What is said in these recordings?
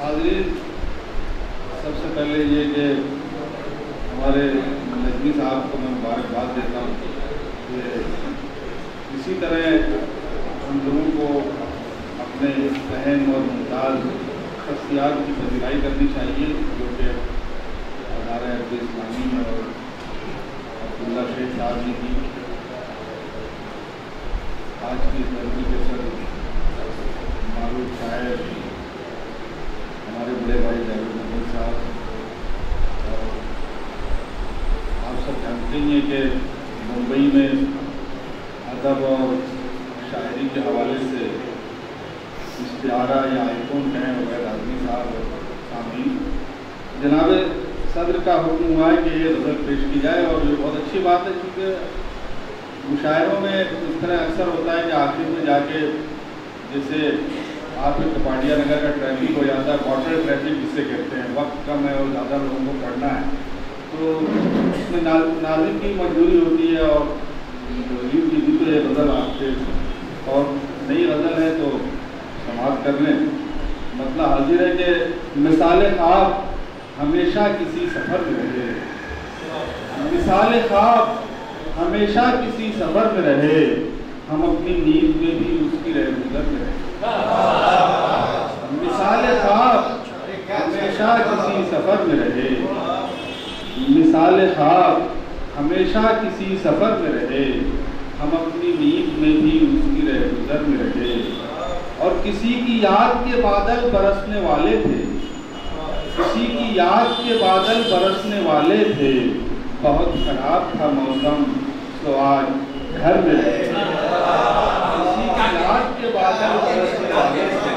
हाज़रीन, सबसे पहले ये कि हमारे नजमी साहब को मैं मुबारकबाद देता हूँ कि इसी तरह हम लोगों को अपने अहम और मुमताज़ शख्सियात की पजीराई करनी चाहिए, जो कि हमारे इस्लामी में और अब्दुल्ला शेख साहब ने की। आज की धरती के सर मारूफ शायर हमारे बड़े भाई जावेद अहमद साहब, और आप सब जानते ही हैं कि मुंबई में अदब और शायरी के हवाले से इश्तिहारा या आइकॉन कहें वगैरह आदमी साहब और सामीन, जनाब सदर का हुक्म हुआ है कि ये गज़ल पेश की जाए। और ये बहुत अच्छी बात है, क्योंकि मुशायरों में इस तरह अक्सर होता है कि आखिर में जाके जैसे आपके कपाड़िया नगर का ट्रैफिक हो जाता है, क्वार्टर ट्रैफिक जिससे कहते हैं, वक्त कम है और ज़्यादा लोगों को पढ़ना है, तो उसमें नाज़िम की मजबूरी होती है और गरीब की भी तो ये गज़ल आपसे और नई गज़ल है तो समाप्त कर लें। मतलब हाजिर है कि मिसाल ख्वाब हमेशा किसी सफ़र में रहे, मिसाल ख्वाब हमेशा किसी सफ़र में रहे, हम अपनी नींद में भी उसकी रहगुजर में रहे। मिसाल ख्वाब हमेशा किसी सफ़र में रहे, मिसाल ख्वाब हमेशा किसी सफ़र में रहे, हम अपनी नींद में भी उसकी रहगुजर में रहे। और किसी की याद के बादल बरसने वाले थे, किसी की याद के बादल बरसने वाले थे, बहुत खराब था मौसम तो आज घर में रहे। किसी की याद के बादल बरसने वाले थे,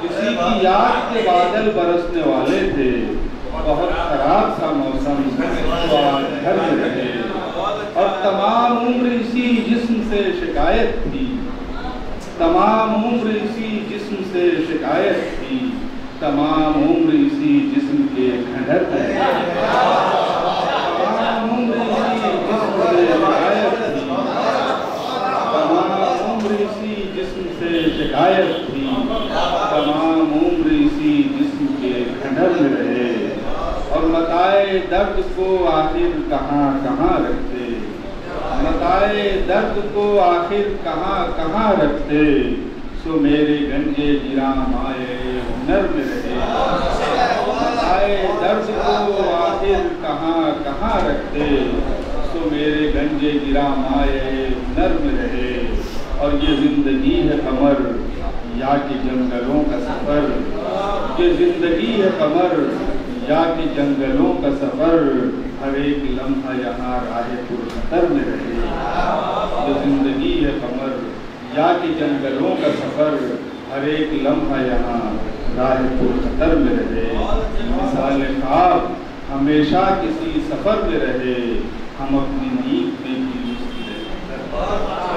किसी की याद के बादल बरसने वाले थे, बहुत खराब था मौसम तो आज घर में रहे। और तमाम उम्र इसी जिस्म से शिकायत थी, तमाम उम्र इसी जिस्म से शिकायत थी, तमाम उम्र इसी जिस्म के खंडहर में, तमाम उम्र इसी जिस्म से शिकायत थी, तमाम उम्र इसी जिस्म से शिकायत थी, तमाम उम्र इसी जिस्म के खंडहर में रहे। और मताए दर्द को आखिर कहाँ कहाँ रखते, मताए दर्द को आखिर कहाँ कहाँ रखते, सो मेरे गंजे जिराम आए हुनर में रहे। मताए दर्द को आखिर कहाँ कहाँ रखते, सो मेरे गंजे जिराम आए हुनर में रहे। और ये जिंदगी है कमर या कि जंगलों का सफ़र, ये जिंदगी है कमर या कि जंगलों का सफ़र, हर एक लम्हा यहाँ राहे पुरखतर में रहे। ये जिंदगी है कमर या कि जंगलों का सफ़र, हर एक लम्हा यहाँ राहे पुरखतर में रहे। मिसाल ख्वाब हमेशा किसी सफ़र में रहे, हम अपनी नींद में भी उसकी रहमत